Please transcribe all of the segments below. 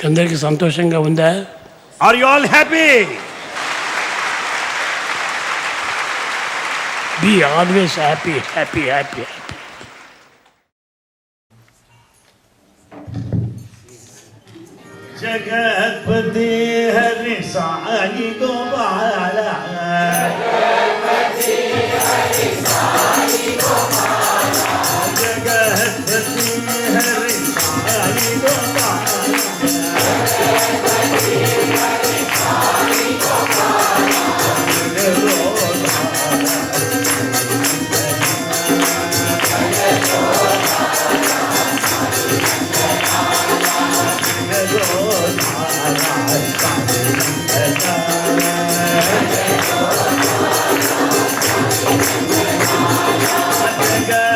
అందరికీ సంతోషంగా ఉందా? Are you all happy? Be always happy, happy, happy, happy. Jagatpati Hari Sai Gopala, Jagatpati Hari Sai Gopala, Jagatpati Hari Sai Gopala,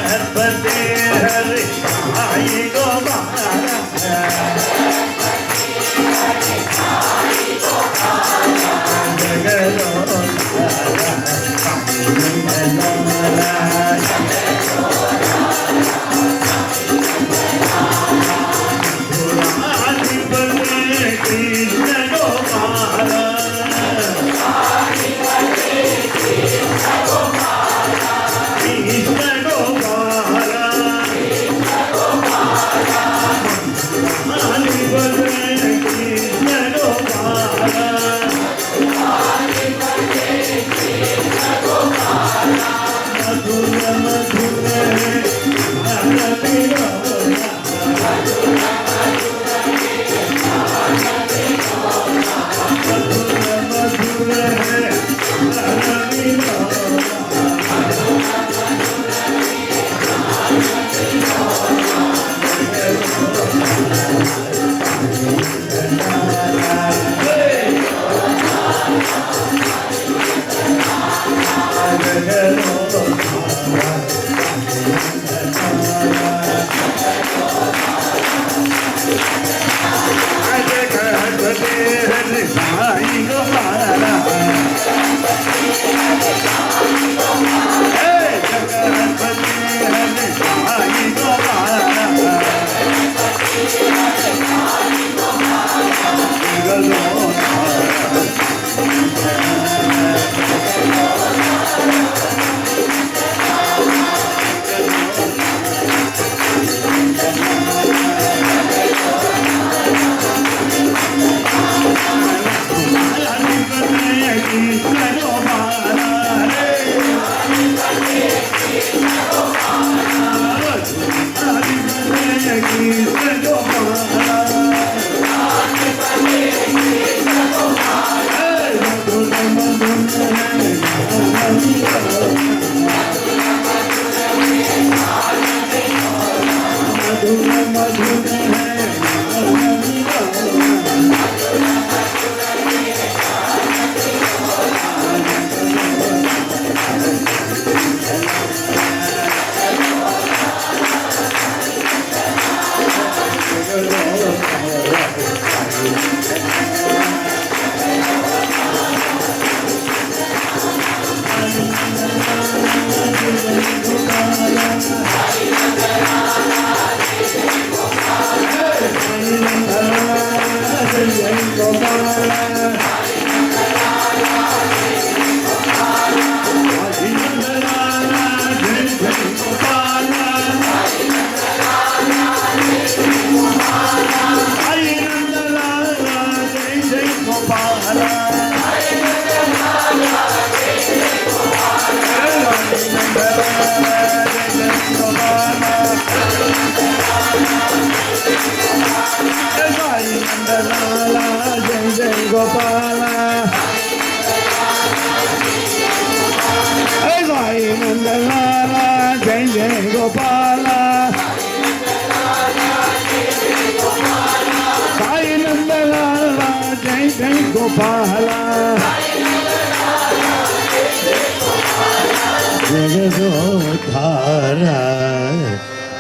Jagatpati Hari Sai Gopala,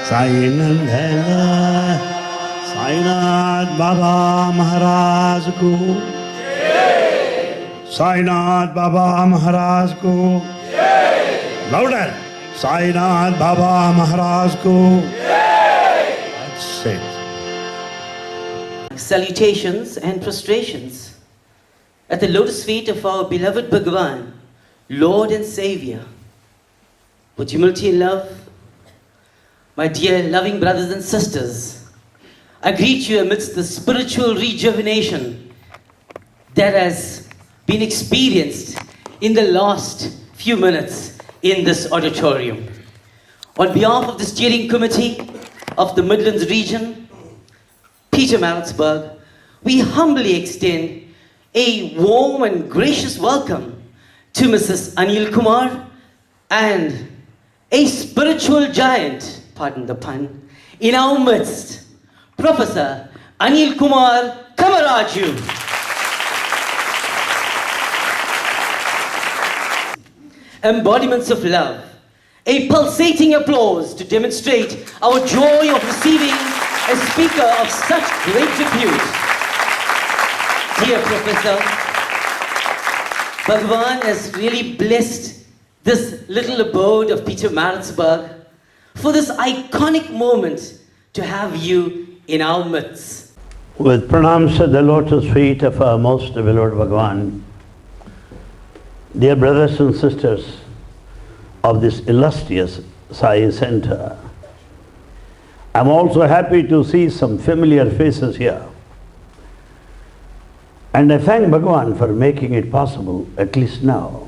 Sai नंदना साईनाथ बाबा महाराज को, साईनाथ बाबा महाराज को, लाउडर साईनाथ बाबा महाराज को। salutations and prostrations at the lotus feet of our beloved Bhagavan, Lord and Savior. With humility and love, my dear loving brothers and sisters, I greet you amidst the spiritual rejuvenation that has been experienced in the last few minutes in this auditorium. On behalf of the steering committee of the Midlands region, Pietermaritzburg, we humbly extend a warm and gracious welcome to Mrs. Anil Kumar and a spiritual giant, pardon the pun, in our midst, Professor Anil Kumar Kamaraju. Embodiments of love, a pulsating applause to demonstrate our joy of receiving a speaker of such great repute. Dear Professor, Bhagavan has really blessed this little abode of Pietermaritzburg for this iconic moment to have you in our midst. With pranams at the lotus feet of our most beloved Bhagavan, dear brothers and sisters of this illustrious Sai Center, I'm also happy to see some familiar faces here. And I thank Bhagavan for making it possible, at least now.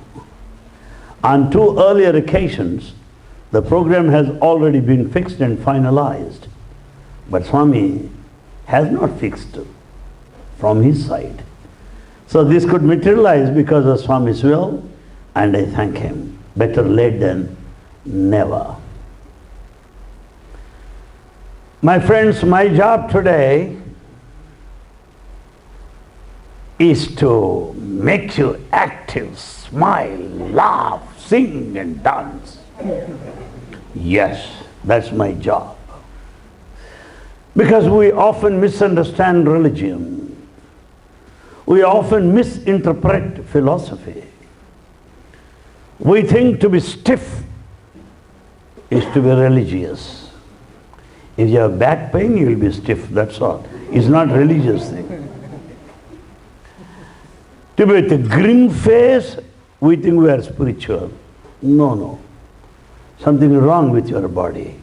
On 2 earlier occasions, the program has already been fixed and finalized, but Swami has not fixed from his side. So this could materialize because of Swami's will, and I thank him. Better late than never. My friends, my job today is to make you active, smile, laugh, sing and dance. Yes, that's my job. Because we often misunderstand religion. We often misinterpret philosophy. We think to be stiff is to be religious. If you have back pain, you will be stiff, that's all. It's not a religious thing. To be with a grim face, we think we are spiritual. No. Something is wrong with your body.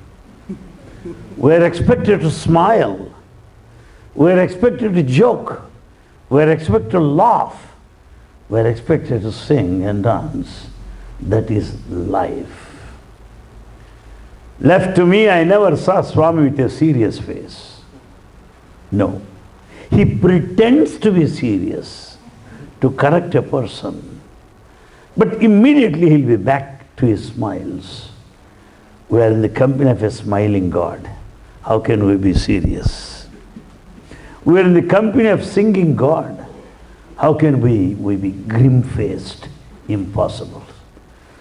We are expected to smile. We are expected to joke. We are expected to laugh. We are expected to sing and dance. That is life. Left to me, I never saw Swami with a serious face. No. He pretends to be serious to correct a person. But immediately he'll be back to his smiles. We are in the company of a smiling God. How can we be serious? We are in the company of singing God. How can we be grim-faced? Impossible.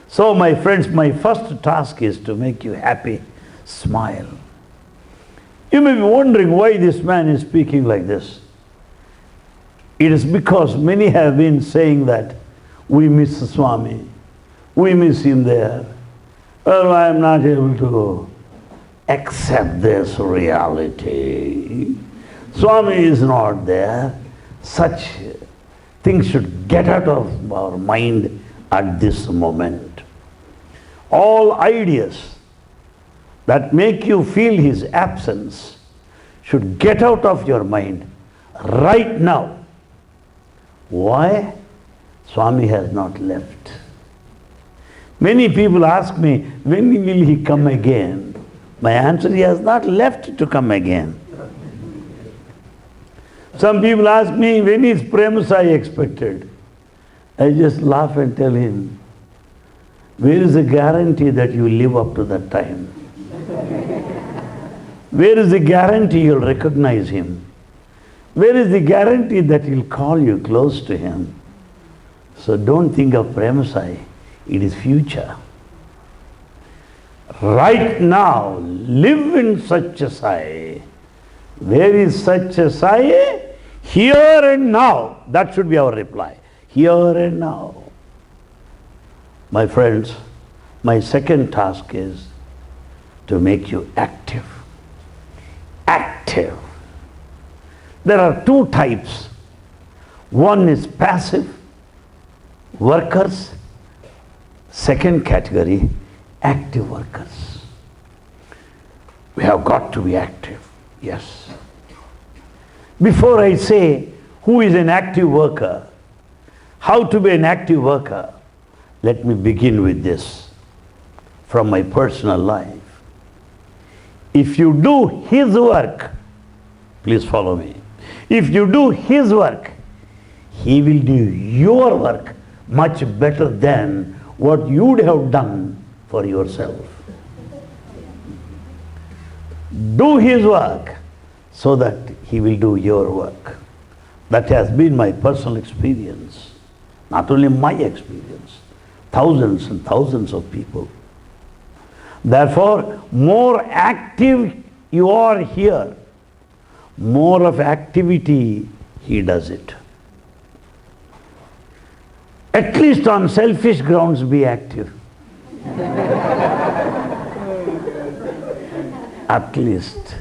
So my friends, my first task is to make you happy, smile. You may be wondering why this man is speaking like this. It is because many have been saying that we miss Swami, we miss him there. Well, I am not able to accept this reality. Swami is not there. Such things should get out of our mind at this moment. All ideas that make you feel his absence should get out of your mind right now. Why? Swami has not left. Many people ask me, when will he come again? My answer, he has not left to come again. Some people ask me, when is Prem Sai expected? I just laugh and tell him, where is the guarantee that you live up to that time? Where is the guarantee you'll recognize him? Where is the guarantee that he'll call you close to him? So don't think of Prem Sai, it is future. Right now, live in Sathya Sai. Where is Sathya Sai? Here and now. That should be our reply. Here and now. My friends, my second task is to make you active. Active. There are two types. One is passive workers. Second category, active workers. We have got to be active, yes. Before I say who is an active worker, how to be an active worker, let me begin with this from my personal life. If you do His work, please follow me. If you do His work, He will do your work much better than what you would have done for yourself. Do His work so that He will do your work. That has been my personal experience. Not only my experience, thousands and thousands of people. Therefore, more active you are here, more of activity He does it. At least on selfish grounds be active. At least.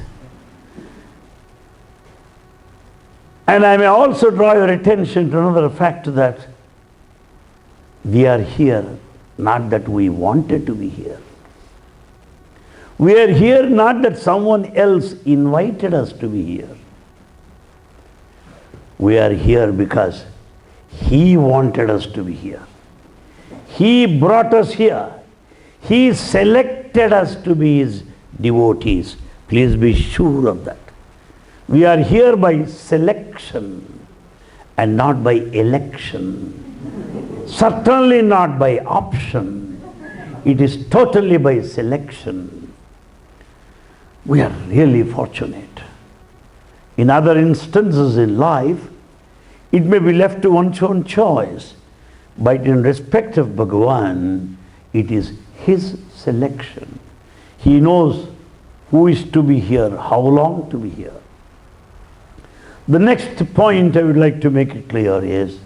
And I may also draw your attention to another fact that we are here not that we wanted to be here. We are here not that someone else invited us to be here. We are here because He wanted us to be here. He brought us here. He selected us to be His devotees. Please be sure of that. We are here by selection and not by election. Certainly not by option. It is totally by selection. We are really fortunate. In other instances in life, it may be left to one's own choice. But in respect of Bhagavan, it is His selection. He knows who is to be here, how long to be here. The next point I would like to make it clear is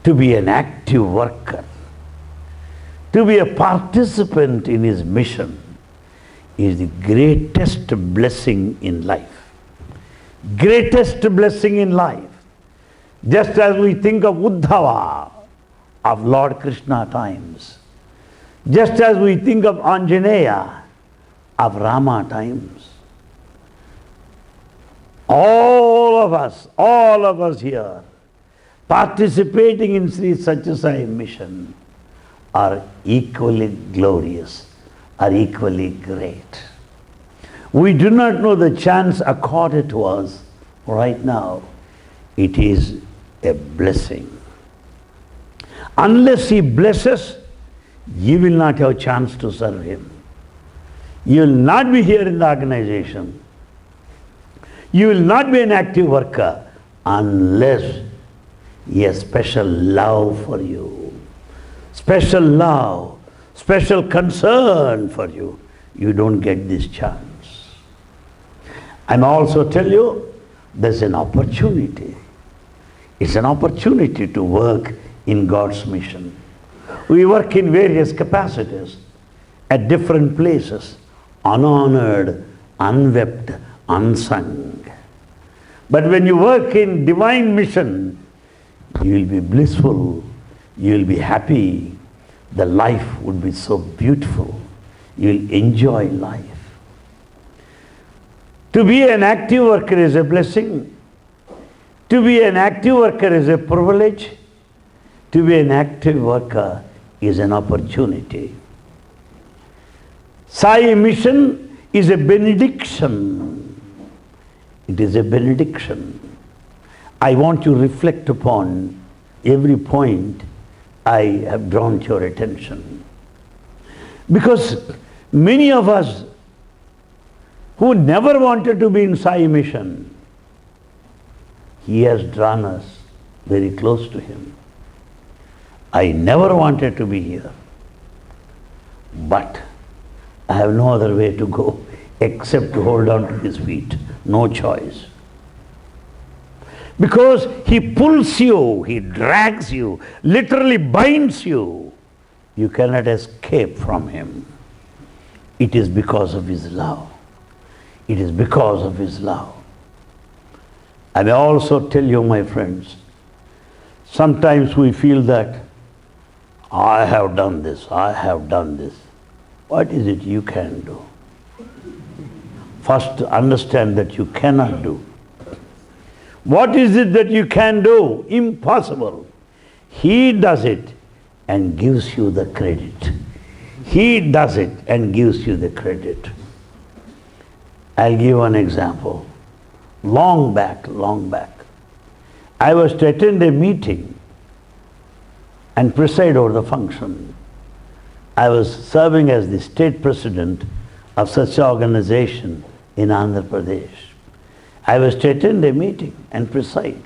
to be an active worker, to be a participant in His mission is the greatest blessing in life. Greatest blessing in life. Just as we think of Uddhava of Lord Krishna times, just as we think of Anjaneya of Rama times, all of us here participating in Sri Sathya Sai Mission are equally glorious, are equally great. We do not know the chance accorded to us right now. It is a blessing. Unless He blesses, you will not have a chance to serve Him. You will not be here in the organization. You will not be an active worker unless He has special love for you. Special love, special concern for you. You don't get this chance. And also tell you, there's an opportunity. It's an opportunity to work in God's mission. We work in various capacities, at different places, unhonored, unwept, unsung. But when you work in divine mission, you will be blissful, you will be happy, the life would be so beautiful, you will enjoy life. To be an active worker is a blessing. To be an active worker is a privilege. To be an active worker is an opportunity. Sai Mission is a benediction. It is a benediction. I want you to reflect upon every point I have drawn to your attention. Because many of us who never wanted to be in Sai Mission, He has drawn us very close to Him. I never wanted to be here, but I have no other way to go except to hold on to His feet. No choice. Because He pulls you, He drags you, literally binds you. You cannot escape from Him. It is because of His love. It is because of His love. I may also tell you, my friends, sometimes we feel that I have done this, I have done this. What is it you can do? First, understand that you cannot do. What is it that you can do? Impossible. He does it and gives you the credit. He does it and gives you the credit. I'll give an example. Long back, I was to attend a meeting and preside over the function. I was serving as the state president of such an organization in Andhra Pradesh. I was to attend a meeting and preside.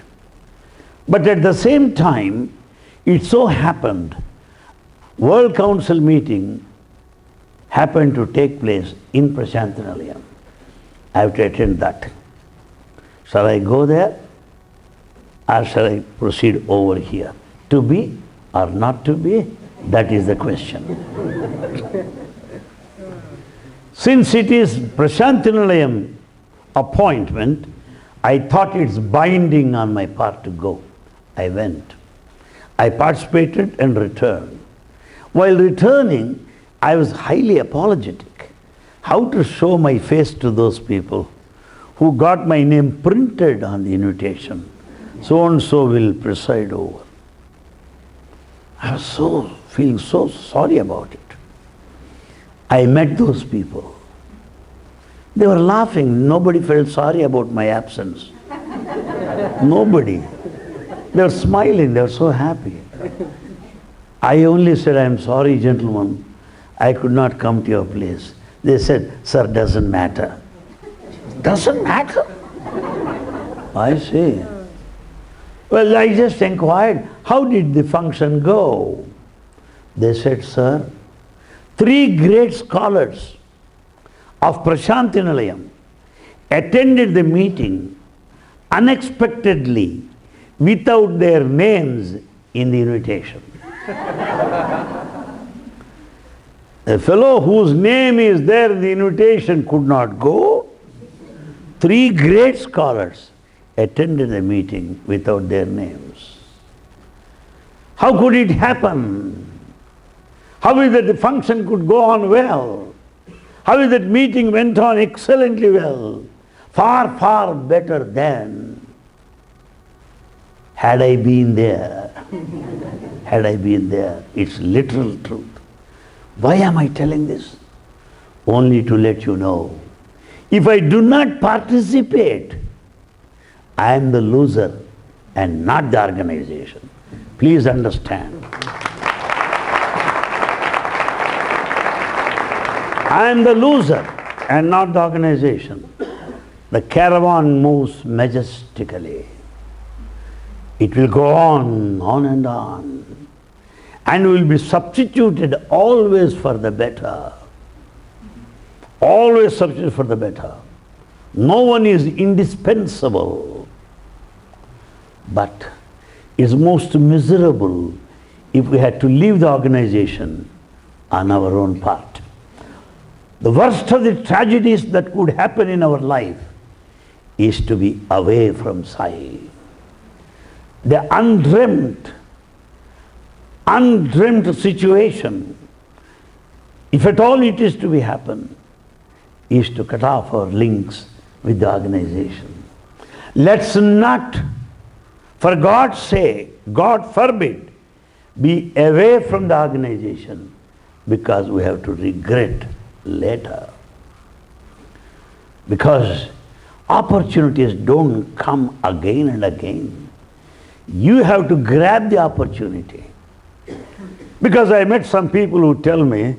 But at the same time, it so happened, World Council meeting happened to take place in Prashantinalayam. I have to attend that. Shall I go there or shall I proceed over here? To be or not to be? That is the question. Since it is Prashantinalayam appointment, I thought it's binding on my part to go. I went. I participated and returned. While returning, I was highly apologetic. How to show my face to those people who got my name printed on the invitation. So and so will preside over. I was feeling so sorry about it. I met those people. They were laughing. Nobody felt sorry about my absence. Nobody. They were smiling. They were so happy. I only said, I'm sorry, gentlemen. I could not come to your place. They said, sir, doesn't matter. Doesn't matter? I see. Well, I just inquired, how did the function go? They said, sir, 3 great scholars of Prashantinalayam attended the meeting unexpectedly without their names in the invitation. A fellow whose name is there in the invitation could not go. 3 great scholars attended the meeting without their names. How could it happen? How is that the function could go on well? How is that meeting went on excellently well? Far, far better than had I been there. Had I been there. It's literal truth. Why am I telling this? Only to let you know, if I do not participate, I am the loser and not the organization. Please understand. I am the loser and not the organization. The caravan moves majestically. It will go on and will be substituted always for the better. Always substituted for the better. No one is indispensable, but it's most miserable if we had to leave the organization on our own part. The worst of the tragedies that could happen in our life is to be away from Sai. The undreamt situation, if at all it is to be happen, is to cut off our links with the organization. Let's not, for God's sake, God forbid, be away from the organization because we have to regret later. Because opportunities don't come again and again. You have to grab the opportunity. Because I met some people who tell me,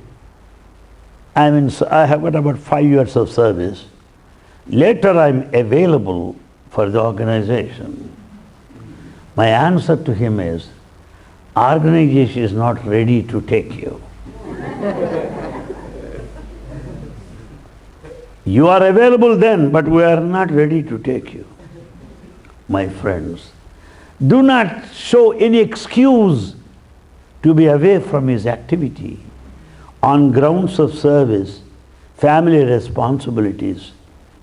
I have got about 5 years of service. Later I'm available for the organization. My answer to him is, organization is not ready to take you. You are available then, but we are not ready to take you. My friends, do not show any excuse to be away from his activity on grounds of service, family responsibilities,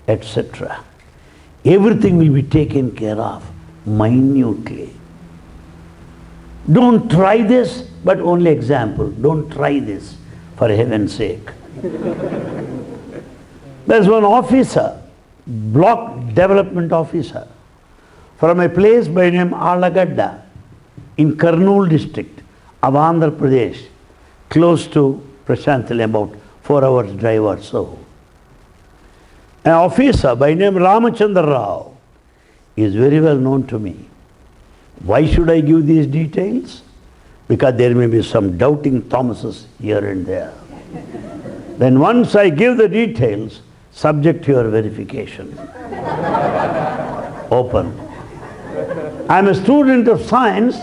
etc. Everything will be taken care of minutely. Don't try this, but only example. Don't try this, for heaven's sake. There's one officer, block development officer, from a place by name Alagadda in Kurnool district of Andhra Pradesh, close to Prashantali, about 4 hours drive or so. An officer by name Ramachandra Rao is very well known to me. Why should I give these details? Because there may be some doubting Thomases here and there. Then once I give the details, subject to your verification. Open. I am a student of science.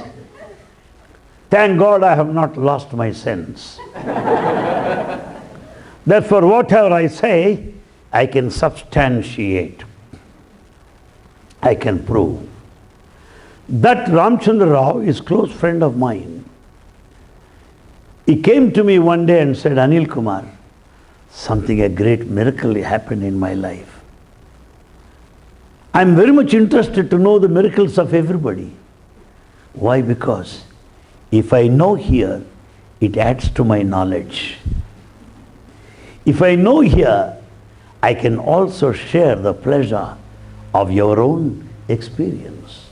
Thank God I have not lost my sense. Therefore, whatever I say, I can substantiate. I can prove. That Ramchandra Rao is a close friend of mine. He came to me one day and said, Anil Kumar, a great miracle happened in my life. I am very much interested to know the miracles of everybody. Why? Because if I know here, it adds to my knowledge. If I know here, I can also share the pleasure of your own experience.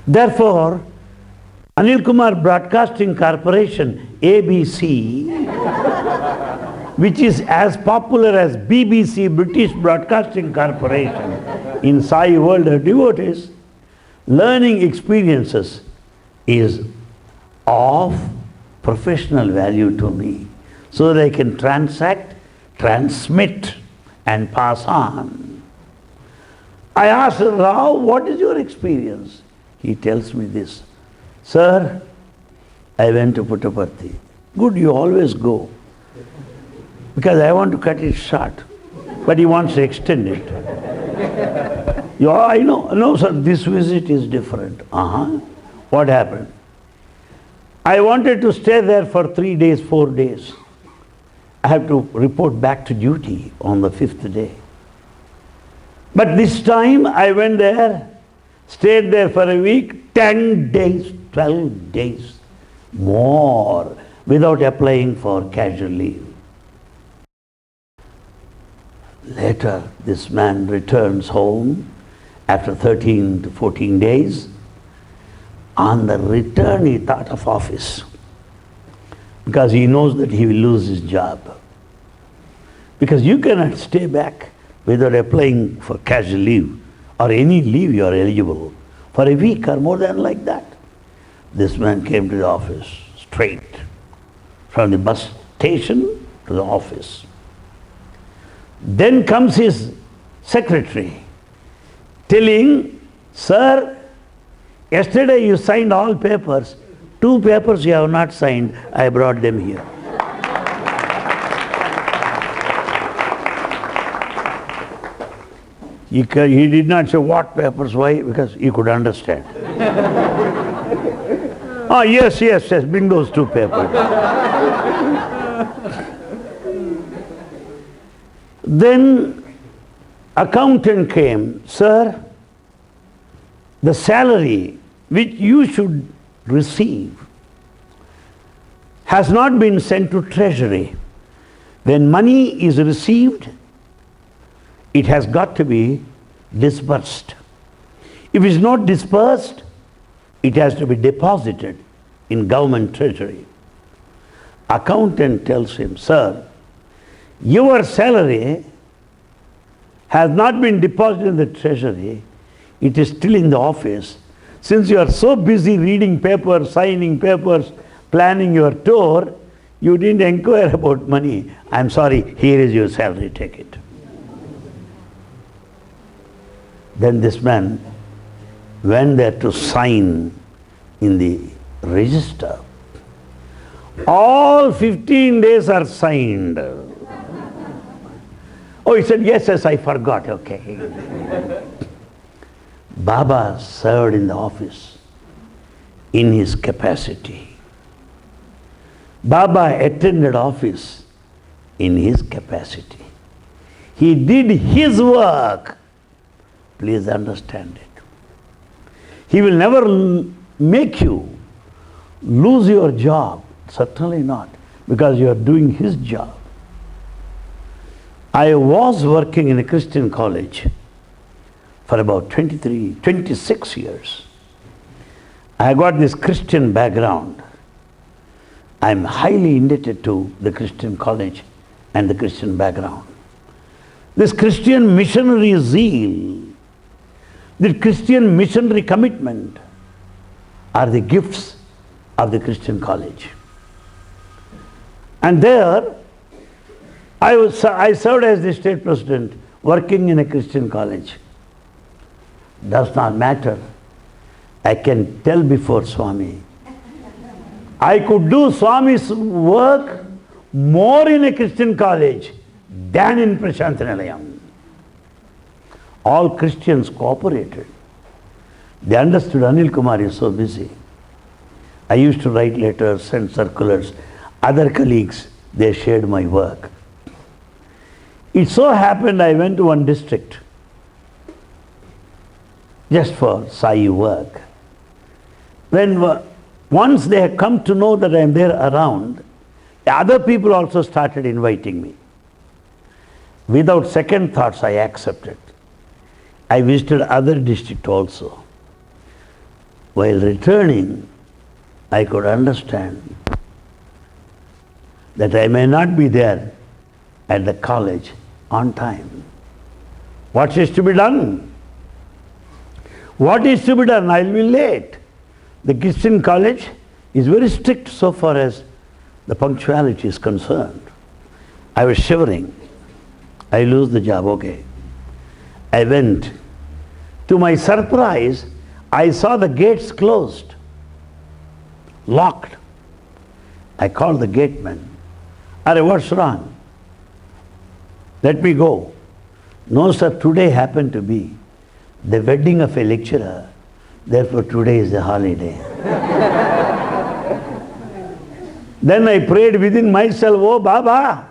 Therefore, Anil Kumar Broadcasting Corporation, ABC, which is as popular as BBC, British Broadcasting Corporation, in Sai world of devotees, learning experiences is of professional value to me, so that I can transact, transmit, and pass on. I asked Rao, what is your experience? He tells me this. Sir, I went to Puttaparthi. Good, you always go. Because I want to cut it short. But he wants to extend it. Yeah, I know. No, sir, this visit is different. What happened? I wanted to stay there for 3 days, 4 days. I have to report back to duty on the 5th day. But this time I went there, stayed there for a week, 10 days, 12 days, more, without applying for casual leave. Later, this man returns home after 13 to 14 days. On the return, he thought of office, because he knows that he will lose his job. Because you cannot stay back without applying for casual leave or any leave you are eligible for a week or more than like that. This man came to the office straight from the bus station to the office. Then comes his secretary telling, sir, yesterday you signed all papers. 2 papers you have not signed. I brought them here. He did not say what papers, why? Because he could understand. Yes, bring those 2 papers. Then accountant came, sir, the salary which you should receive has not been sent to treasury. When money is received, it has got to be disbursed. If it is not disbursed, it has to be deposited in government treasury. Accountant tells him, sir, your salary has not been deposited in the treasury, it is still in the office. Since you are so busy reading papers, signing papers, planning your tour, you didn't inquire about money. I'm sorry, here is your salary, take it. Then this man went there to sign in the register. All 15 days are signed. Oh, he said, yes, I forgot, okay. Baba served in the office in his capacity. Baba attended office in his capacity. He did his work Please understand it. He will never make you lose your job. Certainly not, because you are doing his job. I was working in a Christian college for about 26 years. I got this Christian background. I am highly indebted to the Christian college and the Christian background. This Christian missionary zeal, the Christian missionary commitment are the gifts of the Christian college. And there, I served as the state president working in a Christian college. Does not matter. I can tell before Swami. I could do Swami's work more in a Christian college than in Prashantanilayam. All Christians cooperated. They understood Anil Kumar is so busy. I used to write letters, send circulars. Other colleagues, they shared my work. It so happened I went to one district just for Sai work. Once they had come to know that I am there around, the other people also started inviting me. Without second thoughts, I accepted. I visited other districts also. While returning, I could understand that I may not be there at the college on time. What is to be done? What is to be done? I will be late. The Christian college is very strict so far as the punctuality is concerned. I was shivering. I lose the job, okay. I went. To my surprise, I saw the gates closed, locked. I called the gateman. Arey, what's wrong? Let me go. No, sir, today happened to be the wedding of a lecturer. Therefore, today is a holiday. Then I prayed within myself, oh Baba,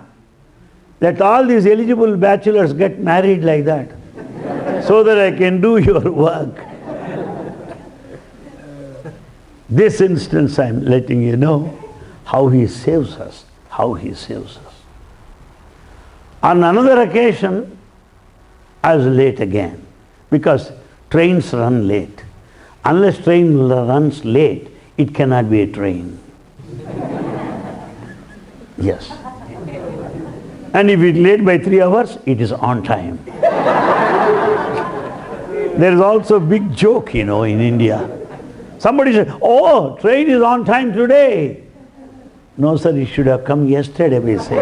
let all these eligible bachelors get married like that, so that I can do your work. This instance I am letting you know how he saves us, how he saves us. On another occasion, I was late again, because trains run late. Unless train runs late, it cannot be a train. Yes. And if it's late by 3 hours, it is on time. There is also a big joke, in India. Somebody said, oh, train is on time today. No, sir, it should have come yesterday, we say.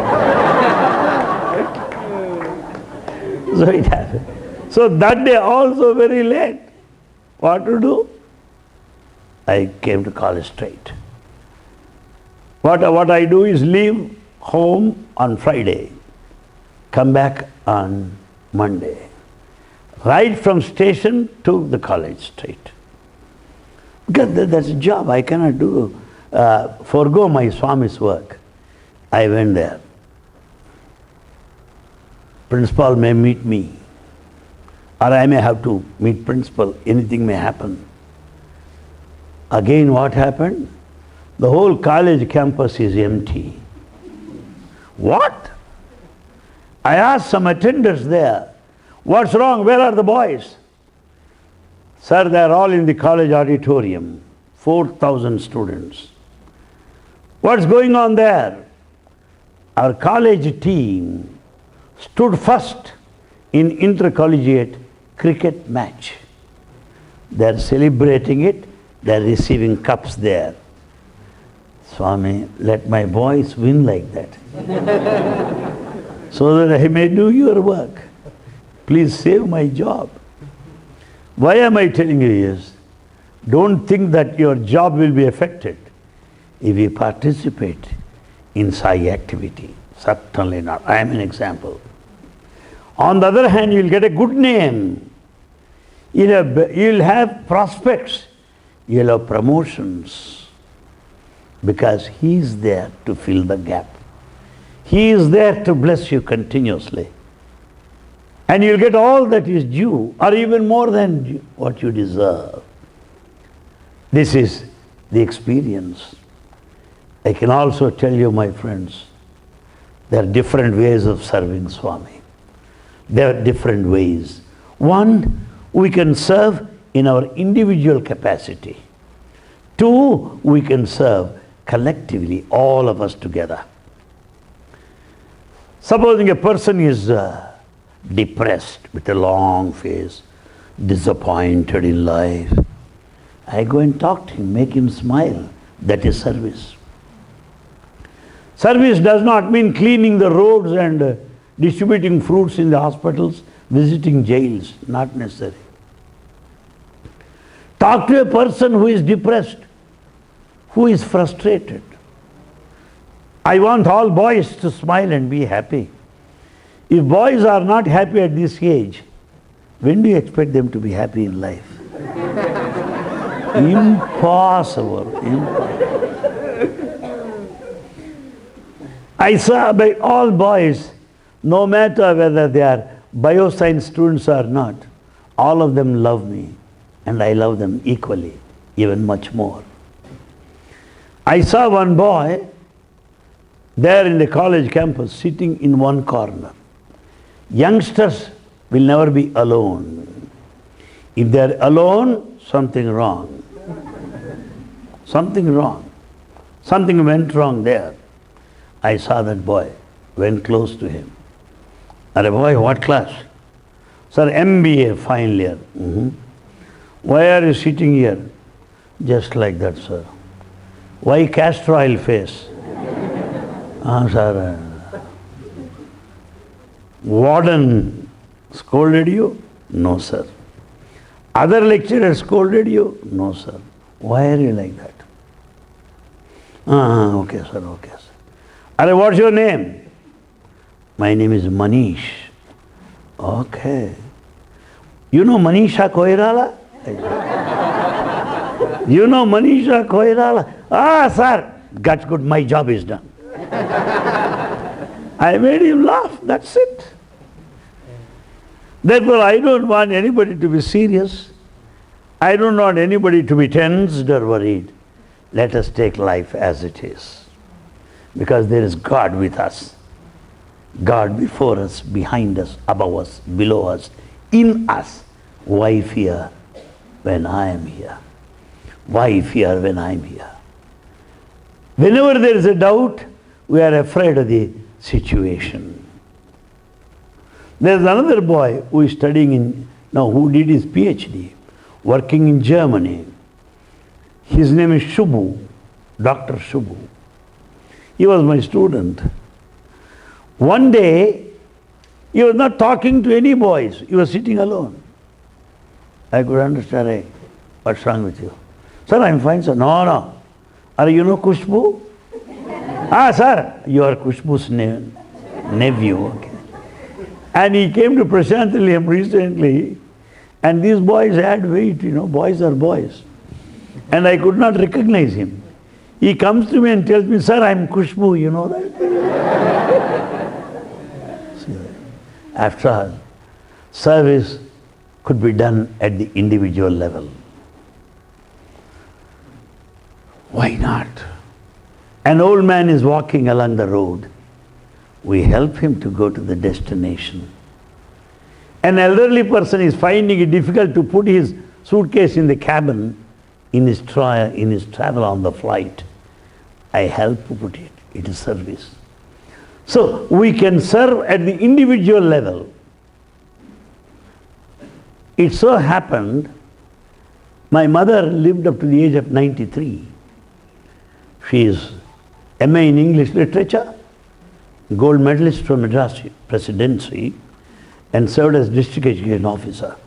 So it happened. So that day also very late. What to do? I came to college straight. What I do is leave home on Friday, come back on Monday. Right from station to the college straight. Because that's a job I cannot do. Forgo my Swami's work. I went there. Principal may meet me, or I may have to meet principal. Anything may happen. Again, what happened? The whole college campus is empty. What? I asked some attendants there, what's wrong? Where are the boys? Sir, they are all in the college auditorium. 4,000 students. What's going on there? Our college team stood first in intercollegiate cricket match. They are celebrating it. They are receiving cups there. Swami, let my boys win like that, so that I may do your work. Please save my job. Why am I telling you this? Don't think that your job will be affected if you participate in Sai activity. Certainly not. I am an example. On the other hand, you will get a good name. You will have prospects. You will have promotions. Because he is there to fill the gap. He is there to bless you continuously. And you'll get all that is due, or even more than what you deserve. This is the experience. I can also tell you, my friends, there are different ways of serving Swami. There are different ways. One, we can serve in our individual capacity. Two, we can serve collectively, all of us together. Supposing a person is depressed with a long face, disappointed in life, I go and talk to him, make him smile. That is service. Service does not mean cleaning the roads and distributing fruits in the hospitals, visiting jails. Not necessary. Talk to a person who is depressed, who is frustrated. I want all boys to smile and be happy. If boys are not happy at this age, when do you expect them to be happy in life? Impossible. I saw by all boys, no matter whether they are bioscience students or not, all of them love me, and I love them equally, even much more. I saw one boy there in the college campus sitting in one corner. Youngsters will never be alone. If they are alone, something wrong. Something wrong. Something went wrong there. I saw that boy, went close to him. Are boy, what class? Sir, MBA final year. Why are you sitting here? Just like that, sir. Why castor oil face? Sir. Warden scolded you? No, sir. Other lecturers scolded you? No, sir. Why are you like that? Okay, sir, okay, sir. Are, what's your name? My name is Manish. Okay. You know Manisha Koirala? You know Manisha Koirala? Ah, sir, that's good, my job is done. I made him laugh, that's it. Therefore, I don't want anybody to be serious. I don't want anybody to be tensed or worried. Let us take life as it is. Because there is God with us. God before us, behind us, above us, below us, in us. Why fear when I am here? Why fear when I am here? Whenever there is a doubt, we are afraid of the situation. There is another boy who is studying who did his PhD, working in Germany. His name is Shubhu, Dr. Shubhu. He was my student. One day, he was not talking to any boys. He was sitting alone. I could understand, hey, what's wrong with you? Sir, I'm fine, sir. No. Are you know Kushbu? Sir, you are Kushbu's nephew. Okay. And he came to Prashantilayam recently, and these boys had weight, boys are boys. And I could not recognize him. He comes to me and tells me, sir, I'm Kushbu, you know that? See, after all, service could be done at the individual level. Why not? An old man is walking along the road. We help him to go to the destination. An elderly person is finding it difficult to put his suitcase in the cabin in his travel on the flight. I help to put it. It is service. So we can serve at the individual level. It so happened, my mother lived up to the age of 93. She is MA in English Literature, gold medalist from Madras Presidency, and served as district education officer.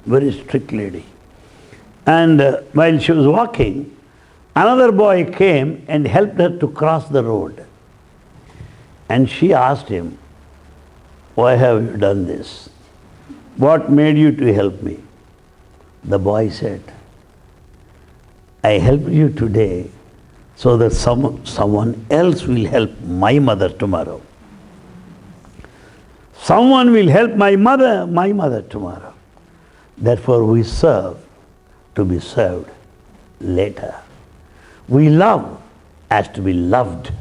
Very strict lady. And while she was walking, another boy came and helped her to cross the road. And she asked him, why have you done this? What made you to help me? The boy said, I helped you today so that someone else will help my mother tomorrow. Someone will help my mother tomorrow. Therefore we serve to be served later. We love as to be loved.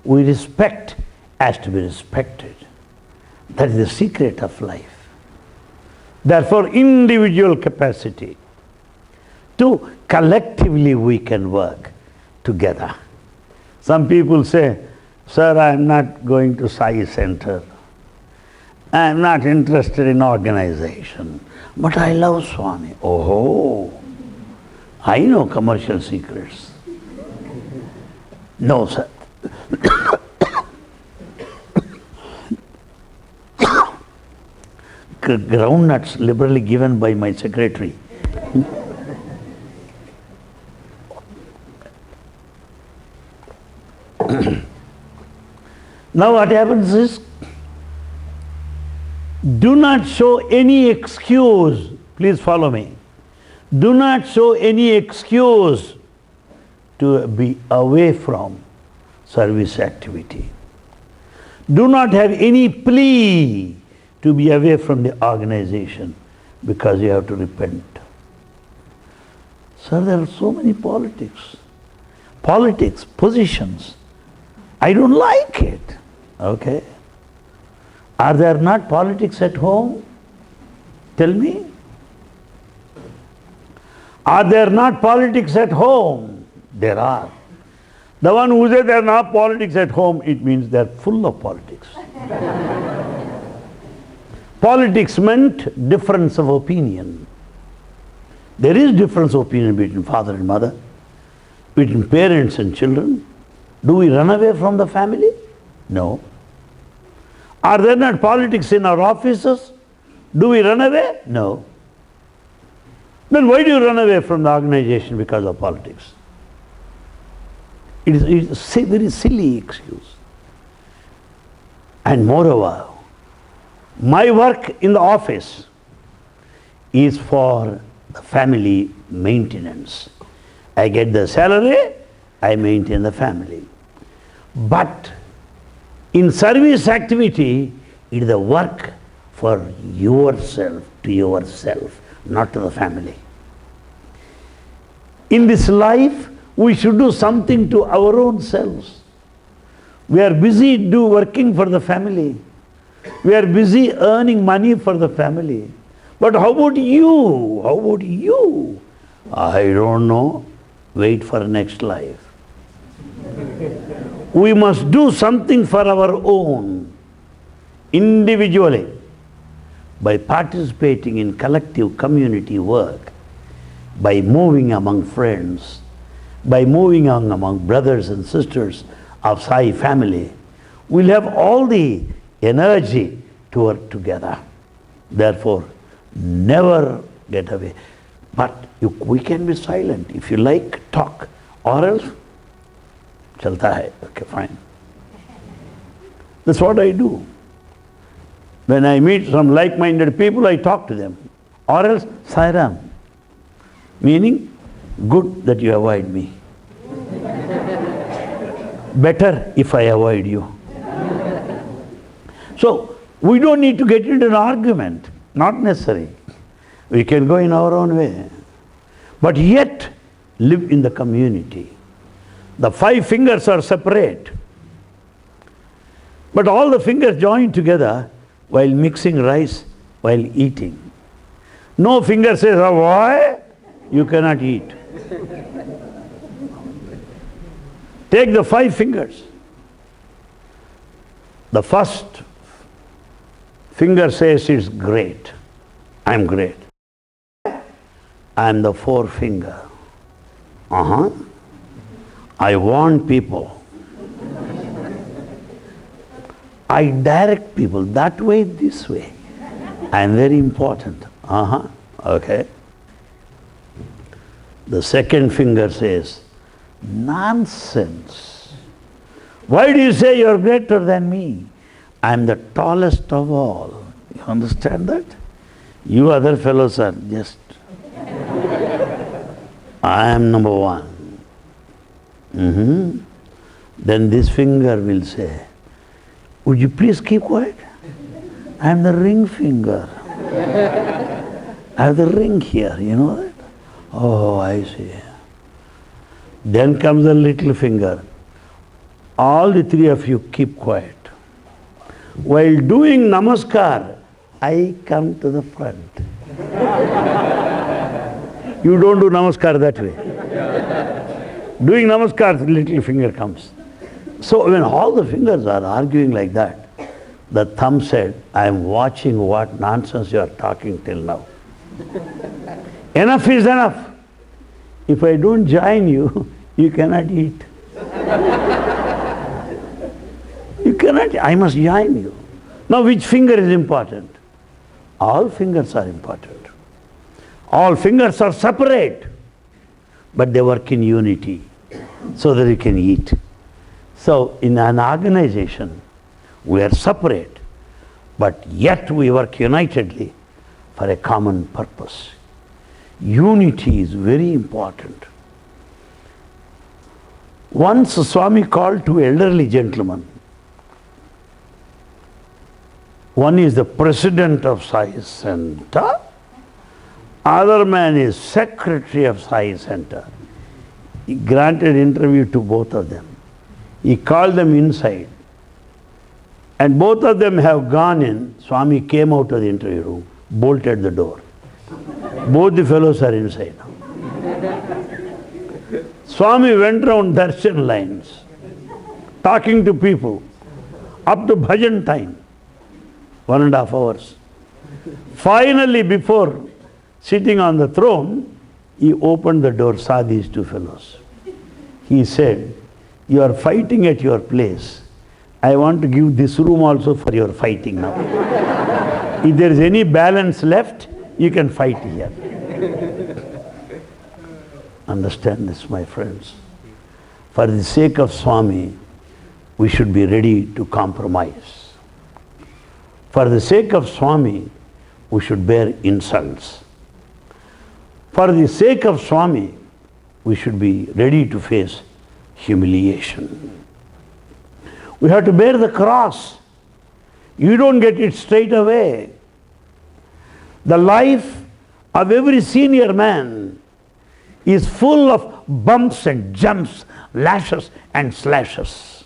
We respect as to be respected. That is the secret of life. Therefore, individual capacity to collectively we can work together. Some people say, sir, I am not going to Sai Center. I am not interested in organization. But I love Swami. Oh, I know commercial secrets. No, sir. Groundnuts liberally given by my secretary. Now what happens is, do not show any excuse. Please follow me. Do not show any excuse to be away from service activity. Do not have any plea to be away from the organization because you have to repent. Sir, there are so many politics. Politics, positions. I don't like it. Okay. Are there not politics at home? Tell me. Are there not politics at home? There are. The one who says there are not politics at home, it means they are full of politics. Politics meant difference of opinion. There is difference of opinion between father and mother, between parents and children. Do we run away from the family? No. Are there not politics in our offices? Do we run away? No. Then why do you run away from the organization because of politics? It is a very silly excuse. And moreover, my work in the office is for the family maintenance. I get the salary, I maintain the family. But in service activity, it is a work for yourself, to yourself, not to the family. In this life, we should do something to our own selves. We are busy working for the family. We are busy earning money for the family. But how about you? How about you? I don't know. Wait for next life. We must do something for our own, individually, by participating in collective community work, by moving among friends, by moving among brothers and sisters of Sai family. We'll have all the energy to work together. Therefore, never get away. But we can be silent. If you like, talk. Or else, chalta hai. Okay, fine. That's what I do. When I meet some like-minded people, I talk to them. Or else, Sairam. Meaning, good that you avoid me. Better if I avoid you. So, we don't need to get into an argument. Not necessary. We can go in our own way. But yet, live in the community. The 5 fingers are separate. But all the fingers join together while mixing rice, while eating. No finger says, oh, why? You cannot eat. Take the 5 fingers. The first finger says it's great. I'm great. I'm the 4th finger. I warn people. I direct people that way, this way. I'm very important. Okay. The 2nd finger says, nonsense. Why do you say you're greater than me? I'm the tallest of all. You understand that? You other fellows are just, I am number 1. Then this finger will say, would you please keep quiet? I am the ring finger. I have the ring here, you know that? Oh, I see. Then comes the little finger. All the three of you keep quiet. While doing namaskar, I come to the front. You don't do namaskar that way. Doing namaskar, the little finger comes. So when all the fingers are arguing like that, the thumb said, I am watching what nonsense you are talking till now. Enough is enough. If I don't join you, you cannot eat. You cannot, I must join you. Now which finger is important? All fingers are important. All fingers are separate, but they work in unity so that you can eat. So in an organization, we are separate, but yet we work unitedly for a common purpose. Unity is very important. Once Swami called two elderly gentlemen. One is the president of Sai Center, other man is secretary of Sai Center. He granted interview to both of them. He called them inside. And both of them have gone in. Swami came out of the interview room, bolted the door. Both the fellows are inside now. Swami went round darshan lines, talking to people, up to bhajan time, 1.5 hours. Finally, before sitting on the throne, he opened the door, saw these two fellows. He said, you are fighting at your place. I want to give this room also for your fighting now. If there is any balance left, you can fight here. Understand this, my friends. For the sake of Swami, we should be ready to compromise. For the sake of Swami, we should bear insults. For the sake of Swami, we should be ready to face humiliation. We have to bear the cross. You don't get it straight away. The life of every senior man is full of bumps and jumps, lashes and slashes.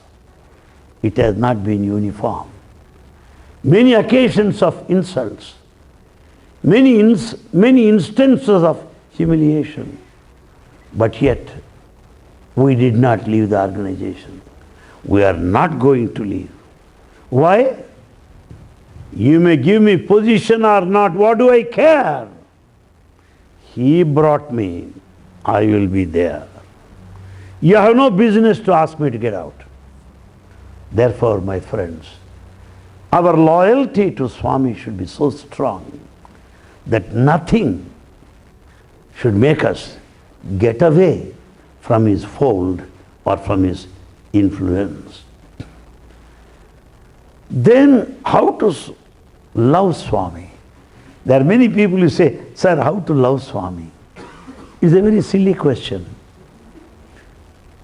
It has not been uniform. Many occasions of insults, many instances of humiliation, but yet we did not leave the organization. We are not going to leave. Why? You may give me position or not, what do I care? He brought me, I will be there. You have no business to ask me to get out. Therefore, my friends, our loyalty to Swami should be so strong that nothing should make us get away from his fold or from his influence. Then how to love Swami? There are many people who say, sir, how to love Swami? It's a very silly question.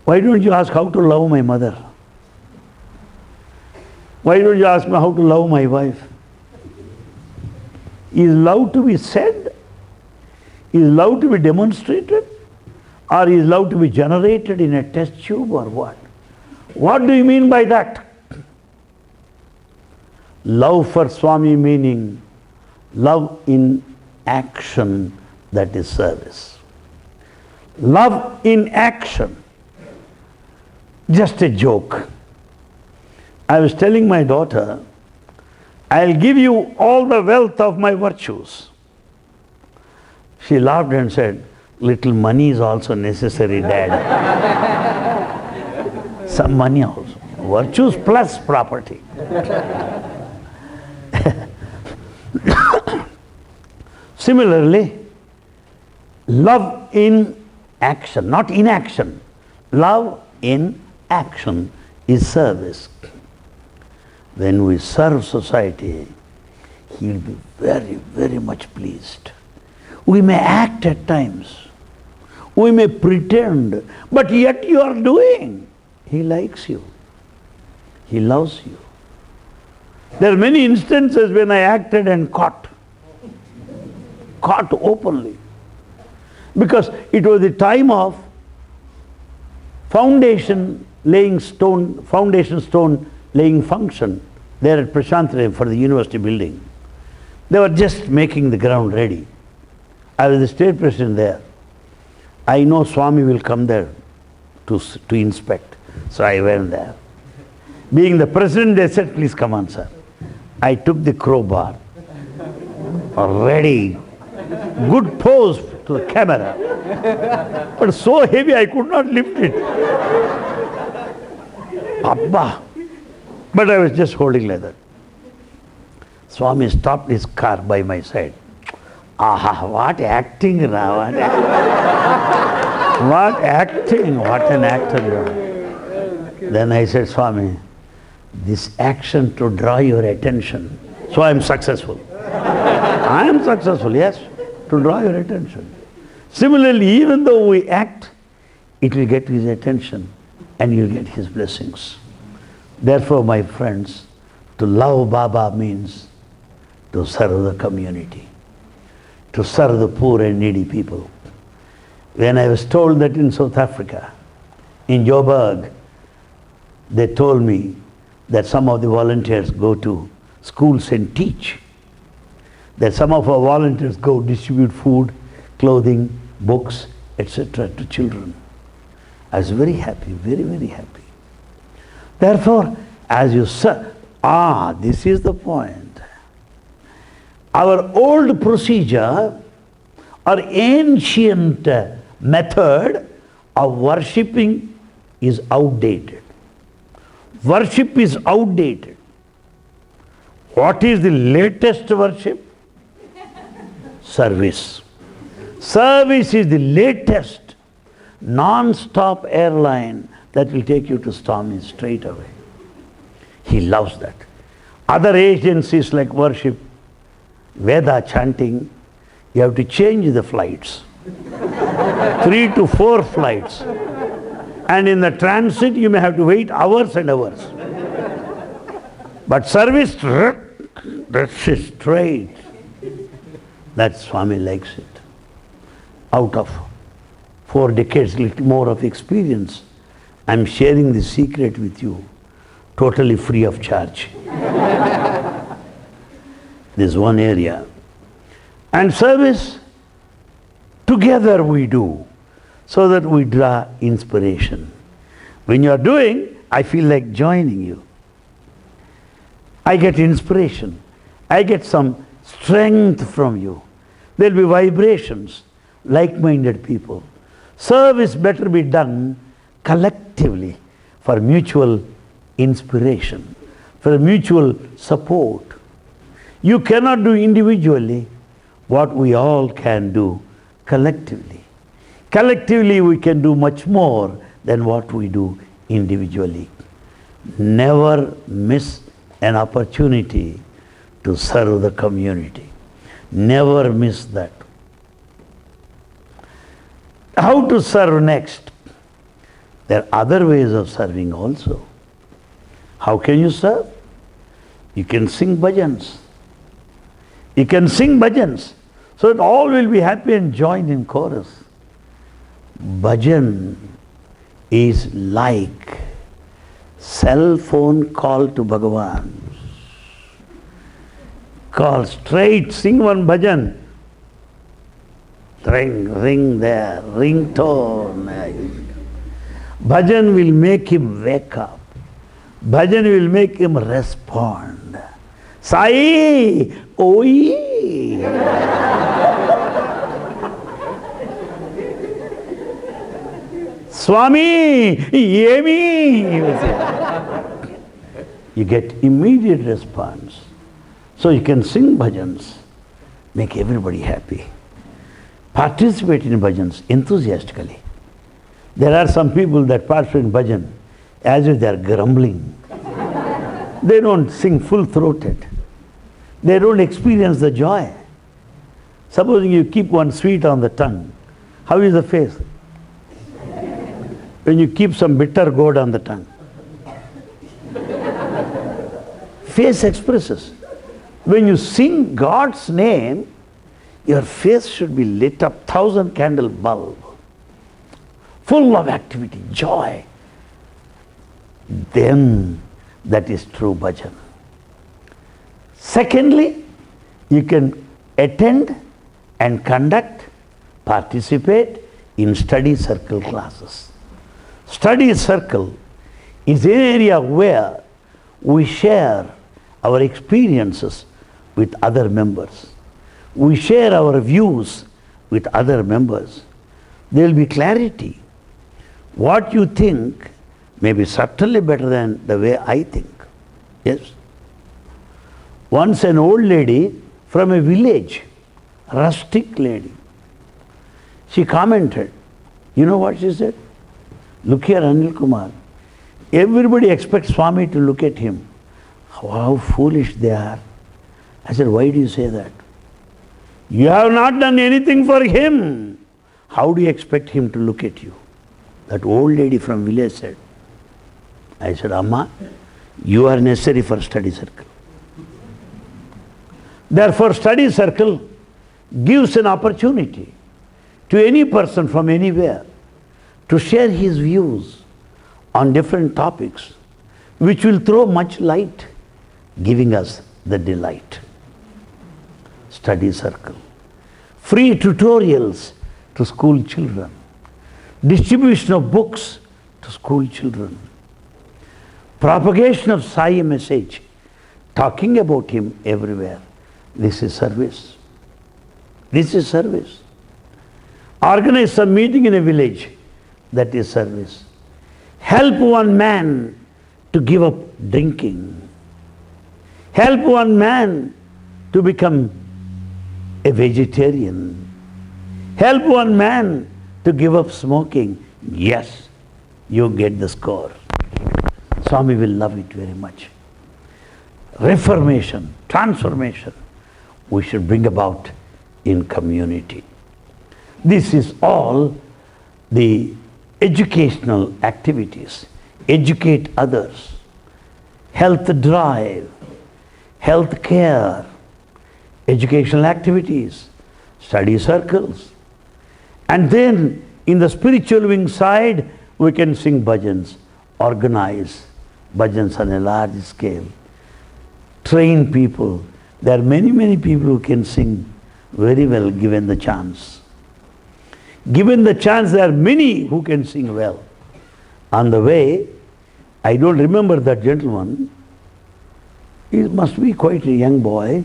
Why don't you ask how to love my mother? Why don't you ask me how to love my wife? Is love to be said? Is love to be demonstrated? Or is love to be generated in a test tube or what? What do you mean by that? Love for Swami meaning love in action, that is service. Love in action. Just a joke. I was telling my daughter, I'll give you all the wealth of my virtues. She laughed and said, little money is also necessary, Dad. Some money also. Virtues plus property. Similarly, love in action, not inaction. Love in action is service. When we serve society, he will be very, very much pleased. We may act at times. We may pretend, but yet you are doing. He likes you. He loves you. There are many instances when I acted and caught openly. Because it was the time of foundation stone laying function there at Prashantare for the university building. They were just making the ground ready. I was the state president there. I know Swami will come there to inspect. So I went there. Being the president, they said, please come on, sir. I took the crowbar. Ready. Good pose to the camera. But so heavy I could not lift it. Abba. But I was just holding like that. Swami stopped his car by my side. Aha, what acting now. What acting, what an actor you are. Then I said, Swami, this action to draw your attention. So I am successful. I am successful, yes, to draw your attention. Similarly, even though we act, it will get his attention and you'll get his blessings. Therefore, my friends, to love Baba means to serve the community, to serve the poor and needy people. When I was told that in South Africa, in Joburg, they told me that some of the volunteers go to schools and teach, that some of our volunteers go distribute food, clothing, books, etc. to children. I was very happy, very, very happy. Therefore, as you serve, this is the point. Our old procedure, our ancient method of worshipping is outdated. Worship is outdated. What is the latest worship? Service. Service is the latest non-stop airline that will take you to Swami straight away. He loves that. Other agencies like worship, Veda chanting, you have to change the flights. 3 to 4 flights. And in the transit you may have to wait hours and hours. But service, that's straight. That Swami likes it. Out of 4 decades, little more of experience, I'm sharing the secret with you, totally free of charge. There's one area. And service, together we do, so that we draw inspiration. When you are doing, I feel like joining you. I get inspiration. I get some strength from you. There will be vibrations, like-minded people. Service better be done collectively for mutual inspiration, for mutual support. You cannot do individually what we all can do collectively. Collectively we can do much more than what we do individually. Never miss an opportunity to serve the community. Never miss that. How to serve next? There are other ways of serving also. How can you serve? You can sing bhajans. You can sing bhajans so that all will be happy and join in chorus. Bhajan is like cell phone call to Bhagavan. Call straight, sing one bhajan. Ring there, ringtone. Bhajan will make him wake up. Bhajan will make him respond. Sai, oi. Swami, yemi. You get immediate response. So you can sing bhajans, make everybody happy. Participate in bhajans enthusiastically. There are some people that participate in bhajan as if they are grumbling. They don't sing full-throated. They don't experience the joy. Supposing you keep one sweet on the tongue, how is the face? When you keep some bitter gourd on the tongue, face expresses. When you sing God's name, your face should be lit up, 1,000 candle bulb, full of activity, joy. Then that is true bhajan. Secondly, you can attend and conduct, participate in study circle classes. Study circle is an area where we share our experiences with other members. We share our views with other members. There will be clarity. What you think may be certainly better than the way I think. Yes. Once an old lady from a village, rustic lady, she commented, you know what she said? Look here, Anil Kumar. Everybody expects Swami to look at him. How foolish they are. I said, why do you say that? You have not done anything for him. How do you expect him to look at you? That old lady from village said. I said, Amma, you are necessary for study circle. Therefore, study circle gives an opportunity to any person from anywhere to share his views on different topics, which will throw much light, giving us the delight. Study circle. Free tutorials to school children. Distribution of books to school children. Propagation of Sai message. Talking about him everywhere. This is service. This is service. Organize some meeting in a village. That is service. Help one man to give up drinking. Help one man to become a vegetarian. Help one man to give up smoking. Yes, you get the score. Swami will love it very much. Reformation, transformation, we should bring about in community. This is all the educational activities. Educate others. Health drive. Health care. Educational activities. Study circles. And then in the spiritual wing side, we can sing bhajans. Organize bhajans on a large scale. Train people. There are many, many people who can sing very well given the chance. Given the chance, there are many who can sing well. On the way, I don't remember that gentleman. He must be quite a young boy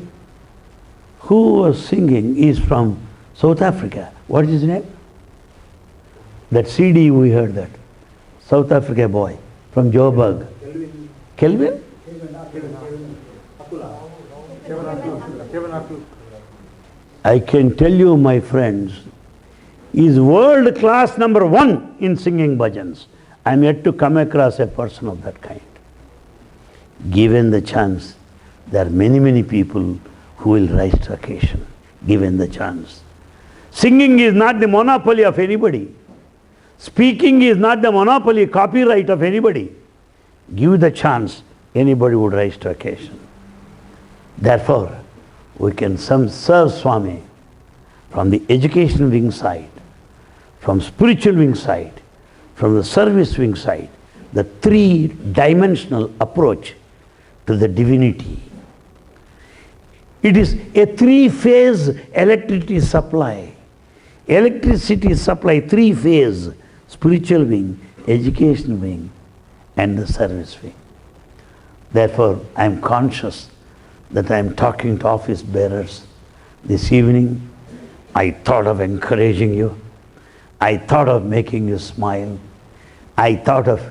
who was singing. He is from South Africa. What is his name? That CD we heard that. South Africa boy from Joburg. Kelvin? I can tell you, my friends, he is world class number 1 in singing bhajans. I am yet to come across a person of that kind. Given the chance, there are many, many people who will rise to occasion, given the chance. Singing is not the monopoly of anybody. Speaking is not the monopoly, copyright of anybody. Give the chance, anybody would rise to occasion. Therefore, we can serve Swami from the education wing side, from spiritual wing side, from the service wing side, the 3-dimensional approach to the divinity. It is a 3-phase electricity supply. Electricity supply 3-phase, spiritual wing, education wing, and the service wing. Therefore, I am conscious that I am talking to office bearers this evening. I thought of encouraging you. I thought of making you smile. I thought of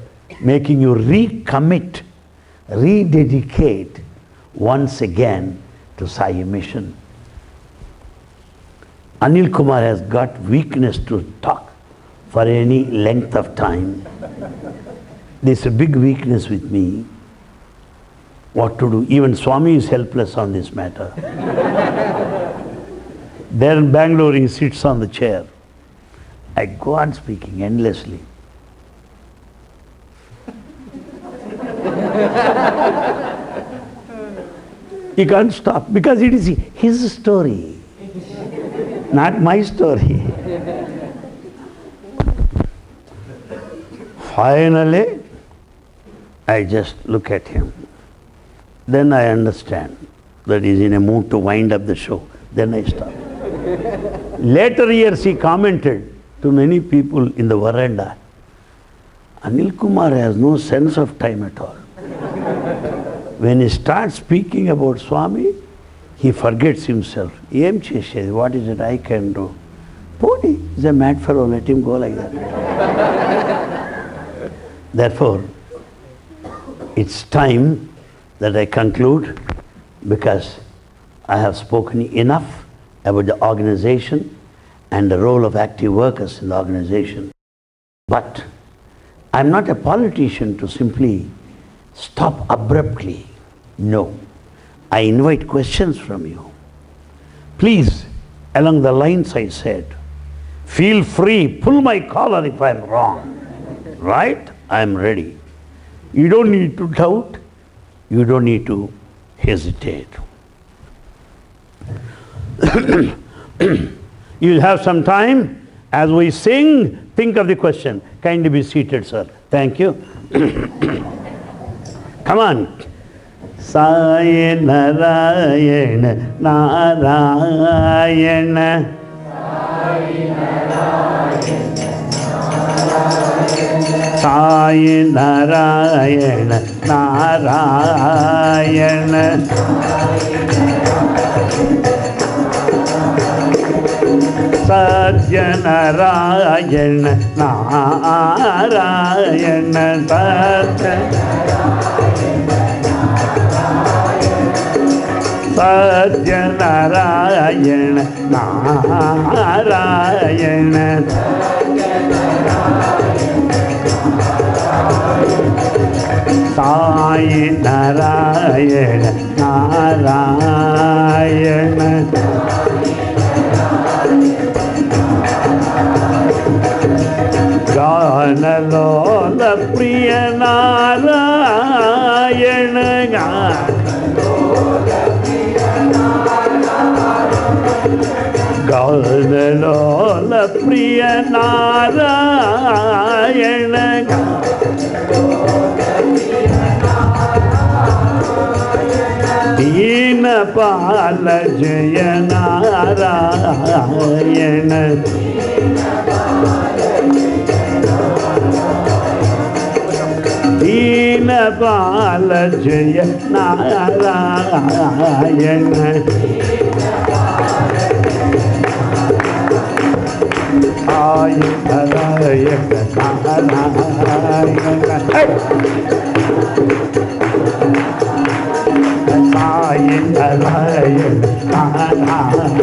making you recommit, rededicate once again to Sai Mission. Anil Kumar has got weakness to talk for any length of time. This is a big weakness with me. What to do? Even Swami is helpless on this matter. There in Bangalore, he sits on the chair. I go on speaking endlessly. He can't stop because it is his story, not my story. Finally, I just look at him. Then I understand that he's in a mood to wind up the show. Then I stop. Later years he commented to many people in the veranda, Anil Kumar has no sense of time at all. When he starts speaking about Swami, he forgets himself. Em chesedi, what is it I can do? Pony, he's a mad fellow, let him go like that. Therefore, it's time that I conclude, because I have spoken enough about the organization and the role of active workers in the organization. But I'm not a politician to simply stop abruptly. No. I invite questions from you. Please, along the lines I said, feel free, pull my collar if I'm wrong. Right? I'm ready. You don't need to doubt. You don't need to hesitate. You'll have some time. As we sing, think of the question. Kindly be seated, sir. Thank you. Come on. Sai Narayana, Narayana. Sai Narayana, Narayana. Sathya Narayana, Narayana. Sathya Narayana, Narayana. Sai Narayana, Narayana. Ganalola Priya Narayana. Ganalola Priya Narayana. Dina Pala Jaya Narayana. Dina Pala Jaya Narayana. Sai Narayana, Narayana. Sai Narayana, Narayana.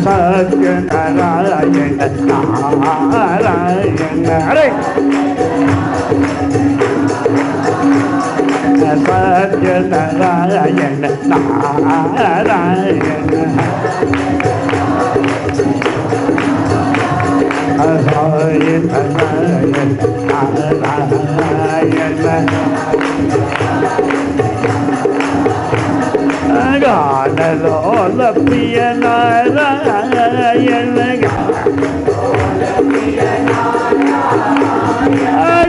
Sathya Narayana, Narayana. Sathya Narayana, Narayana. Sathya Narayana, Narayana. Ganalola Priya Narayana.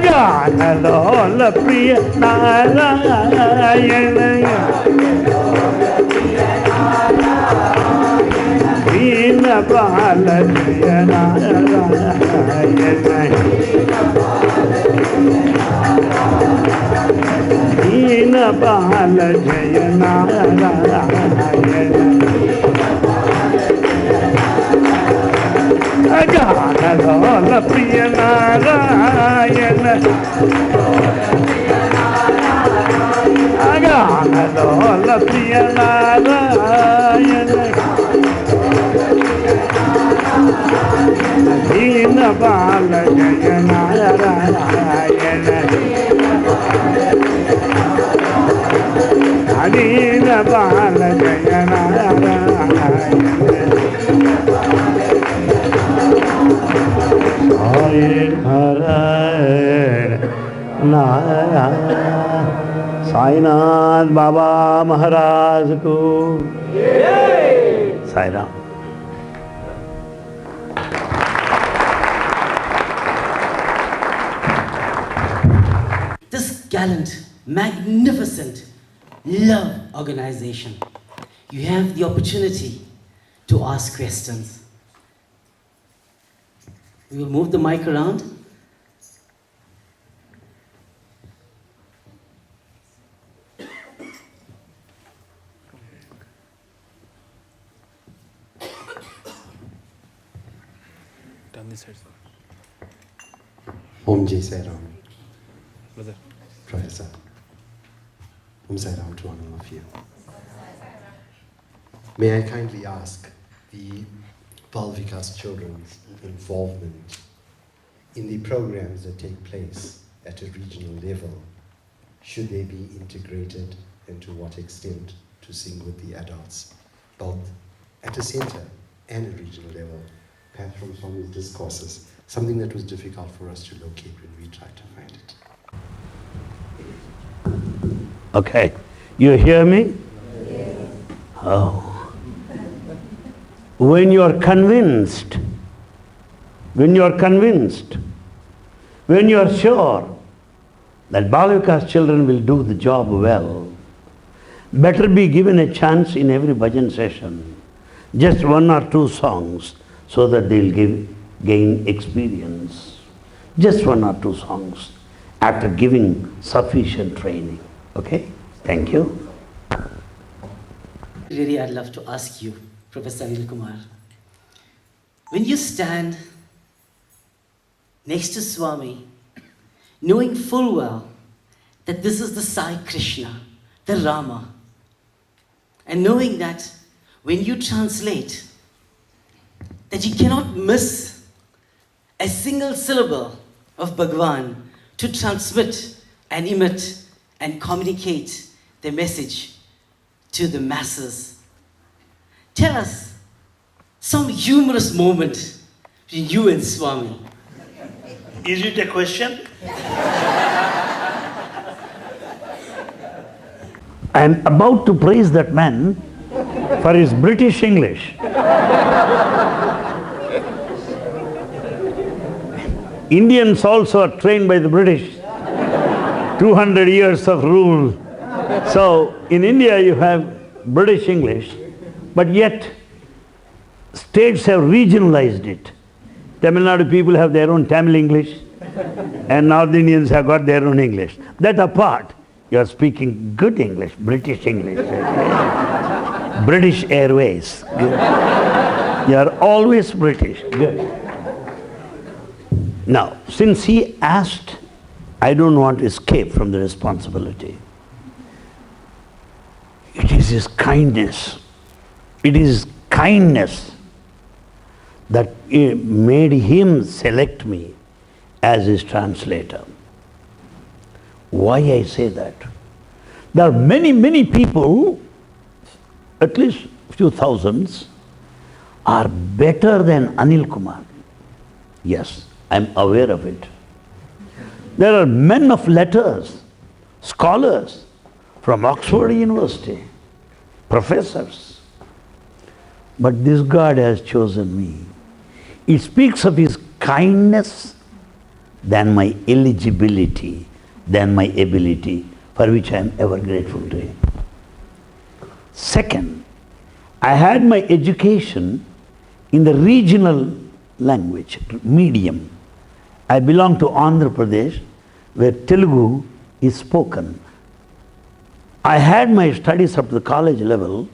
Ganalola Priya Narayana. Dina Pala Jaya Narayana. Dina Pala Jaya Narayana. Ganalola Priya Narayana. Ganalola Priya Narayana. Dina Pala Jaya Narayana. Dina Pala Jaya Narayana. Sai Narayana, Sainath Baba Maharaj ko. Sai Ram. This gallant, magnificent love organization, you have the opportunity to ask questions. We will move the mic around. Turn this side. Om Jai Sai Ram, Brother. Professor. Om Sai Ram to all of you. May I kindly ask the Balvikas children's involvement in the programs that take place at a regional level? Should they be integrated, and to what extent to sing with the adults, both at a center and a regional level? Perhaps from Swami's discourses, something that was difficult for us to locate when we tried to find it. Okay. You hear me? Oh. When you are convinced, when you are sure that Balvika's children will do the job well, better be given a chance in every bhajan session, just one or two songs, so that they'll gain experience. Just one or two songs after giving sufficient training. Okay? Thank you. Really, I'd love to ask you, Prof.Anil Kumar, when you stand next to Swami, knowing full well that this is the Sai Krishna, the Rama, and knowing that when you translate, that you cannot miss a single syllable of Bhagwan to transmit and emit and communicate the message to the masses. Tell us some humorous moment between you and Swami. Is it a question? I am about to praise that man for his British English. Indians also are trained by the British. 200 years of rule. So in India you have British English, but yet states have regionalized it. Tamil Nadu people have their own Tamil English, and North Indians have got their own English. That apart, you are speaking good English, British English. British Airways. Good. You are always British. Good. Now, since he asked, I don't want to escape from the responsibility. It is his kindness. It is kindness that made him select me as his translator. Why I say that? There are many, many people, at least few thousands, are better than Anil Kumar. Yes, I am aware of it. There are men of letters, scholars from Oxford University, professors. But this God has chosen me. It speaks of his kindness than my eligibility, than my ability, for which I am ever grateful to him. Second, I had my education in the regional language, medium. I belong to Andhra Pradesh, where Telugu is spoken. I had my studies up to the college level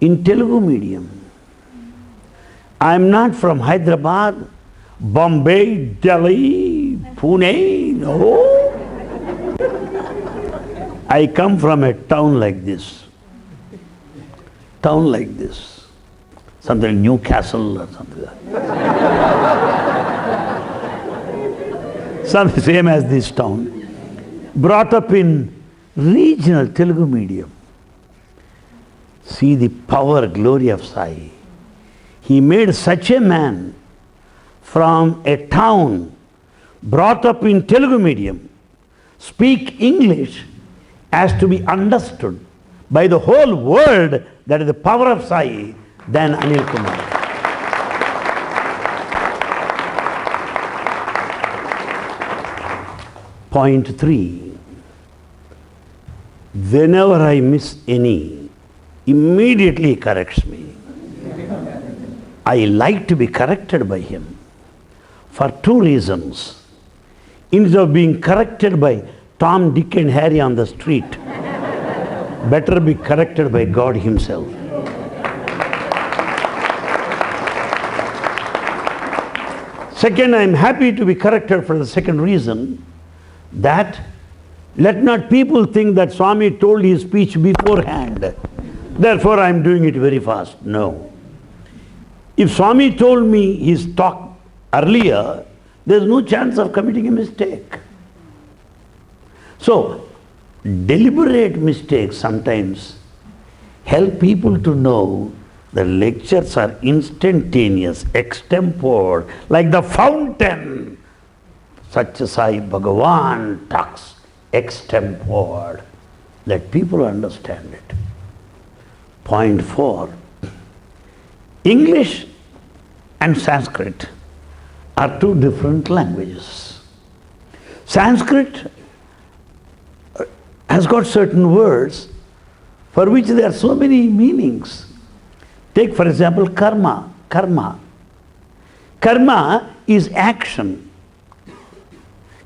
in Telugu medium. I am not from Hyderabad, Bombay, Delhi, Pune, no. I come from a town like this. Town like this. Something like Newcastle or something like that. Something same as this town. Brought up in regional Telugu medium. See the power, glory of Sai. He made such a man from a town brought up in Telugu medium, speak English has to be understood by the whole world, that is the power of Sai, than Anil Kumar. Point 3. Whenever I miss any, immediately he corrects me. I like to be corrected by him for 2 reasons. Instead of being corrected by Tom, Dick and Harry on the street, better be corrected by God himself. Second, I am happy to be corrected for the second reason, that let not people think that Swami told his speech beforehand, therefore I am doing it very fast. No. If Swami told me his talk earlier, there is no chance of committing a mistake. So, deliberate mistakes sometimes help people to know the lectures are instantaneous, extempore, like the fountain. Sathya Sai Bhagavan talks extempore. Let people understand it. Point 4. English and Sanskrit are 2 different languages. Sanskrit has got certain words for which there are so many meanings. Take for example karma. Karma. Karma is action.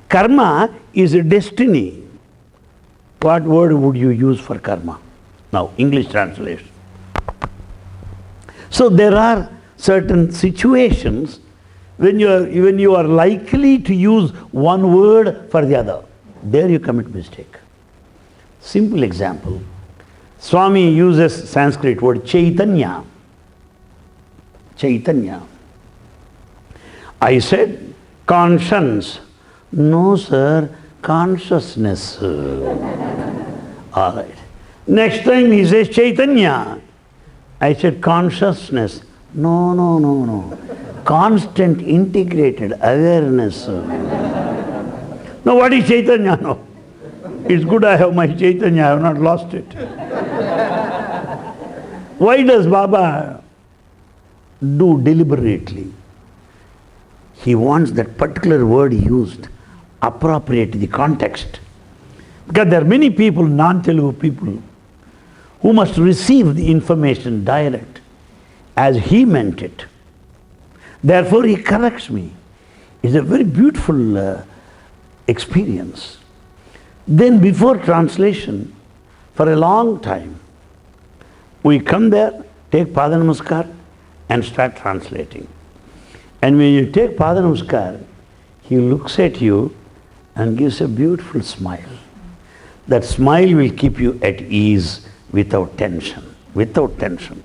Karma is a destiny. What word would you use for karma? Now, English translation. So there are certain situations when you are likely to use one word for the other. There you commit mistake. Simple example. Swami uses Sanskrit word Chaitanya. Chaitanya. I said conscience. No, sir, consciousness. All right. Next time he says Chaitanya. I said consciousness. No, no, no, no. Constant integrated awareness. Now what is Chaitanya? No. It's good I have my Chaitanya, I have not lost it. Why does Baba do deliberately? He wants that particular word used appropriate to the context. Because there are many people, non-Telugu people, who must receive the information direct as he meant it. Therefore he corrects me. It's a very beautiful experience. Then before translation, for a long time, we come there, take Pada Namaskar and start translating. And when you take Pada Namaskar, he looks at you and gives a beautiful smile. That smile will keep you at ease without tension. Without tension.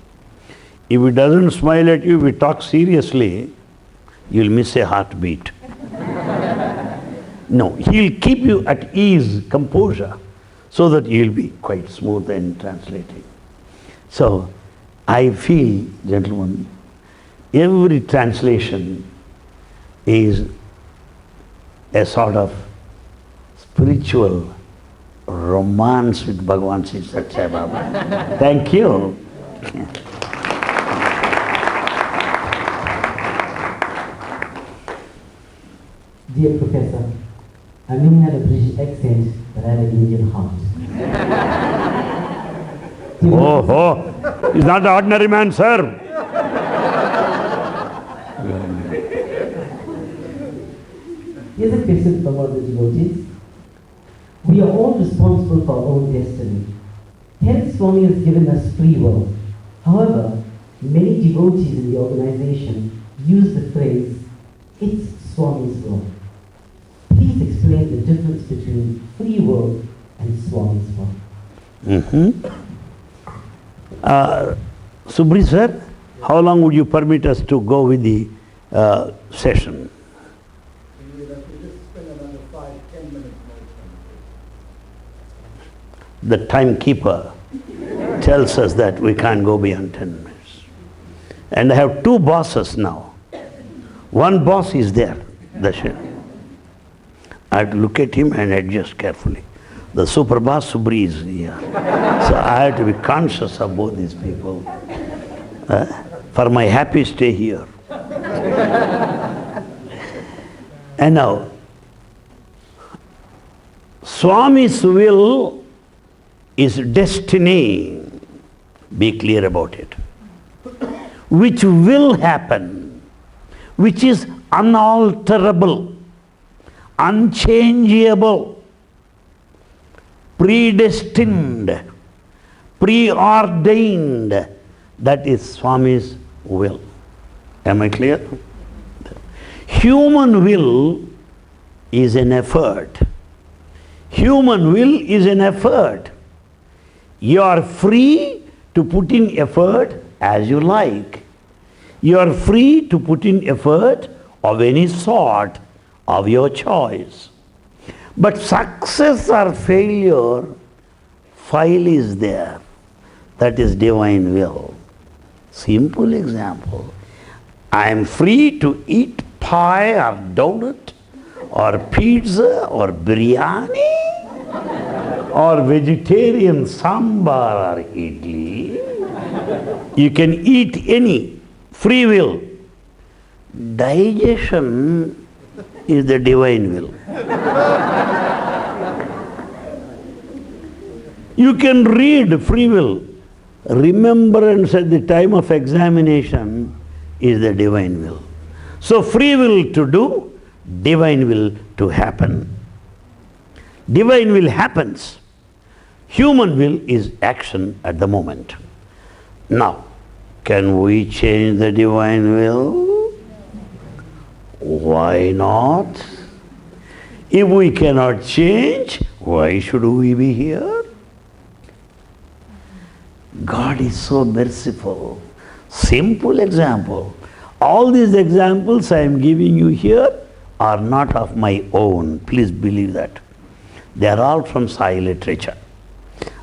If he doesn't smile at you, if we talk seriously, you'll miss a heartbeat. No, he'll keep you at ease, composure, so that you'll be quite smooth in translating. So, I feel, gentlemen, every translation is a sort of spiritual romance with Bhagavan Sri Sathya Baba. Thank you. Dear Professor, I may have a British accent, but I have an Indian heart. Oh, he's not an ordinary man, sir. Here's a question from all the devotees. We are all responsible for our own destiny. Hence, Swami has given us free will. However, many devotees in the organization use the phrase, "It's Swami's will." Please explain the difference between free will and Swami's will. Subri sir, how long would you permit us to go with the session? We will have to just spend another 5-10 minutes more. The timekeeper tells us that we can't go beyond 10 minutes. And I have 2 bosses now. One boss is there, Dashan. I have to look at him and adjust carefully. The Suprabha Subri is here. So I have to be conscious of both these people. For my happy stay here. And now, Swami's will is destiny. Be clear about it. Which will happen, which is unalterable, unchangeable, predestined, preordained. That is Swami's will. Am I clear? Human will is an effort. Human will is an effort. You are free to put in effort as you like. You are free to put in effort of any sort of your choice. But success or failure, file is there. That is divine will. Simple example. I am free to eat pie or donut or pizza or biryani or vegetarian sambar or idli. You can eat any. Free will. Digestion is the divine will. You can read, free will. Remembrance at the time of examination is the divine will. So free will to do, divine will to happen. Divine will happens. Human will is action at the moment. Now, can we change the divine will? Why not? If we cannot change, why should we be here? God is so merciful. Simple example. All these examples I am giving you here are not of my own. Please believe that. They are all from Sai literature.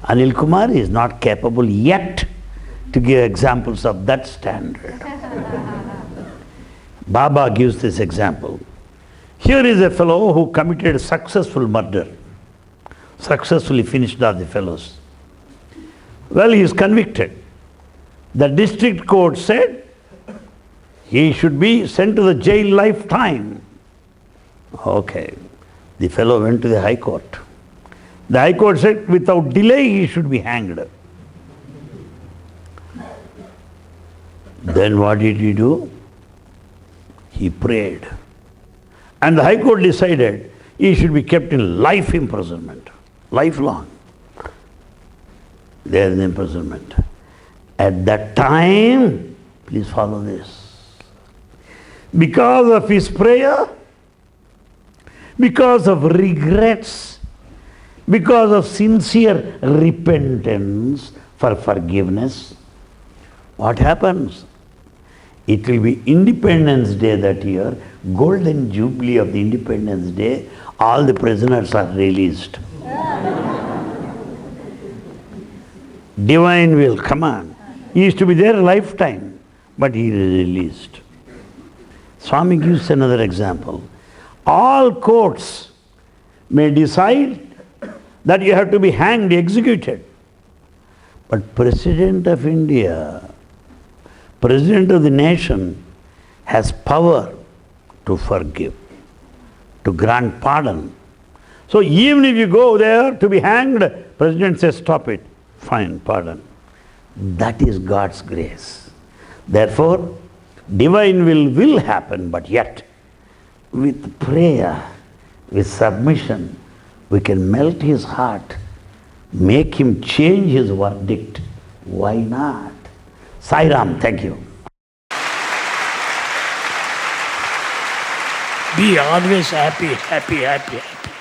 Anil Kumar is not capable yet to give examples of that standard. Baba gives this example. Here is a fellow who committed a successful murder. Successfully finished off the fellows. Well, he is convicted. The district court said he should be sent to the jail lifetime. Okay. The fellow went to the High Court. The High Court said without delay he should be hanged. Then what did he do? He prayed. And the High Court decided he should be kept in life imprisonment. Lifelong. There is imprisonment. At that time, please follow this. Because of his prayer, because of regrets, because of sincere repentance for forgiveness, what happens? It will be Independence Day that year, golden jubilee of the Independence Day, all the prisoners are released. Divine will, come on. He used to be there a lifetime, but he is released. Swami gives another example. All courts may decide that you have to be hanged, executed. But President of India, President of the nation, has power to forgive, to grant pardon. So even if you go there to be hanged, President says, stop it. Fine, pardon. That is God's grace. Therefore, divine will happen, but yet, with prayer, with submission, we can melt his heart, make him change his verdict. Why not? Sai Ram, thank you. Be always happy, happy, happy, happy.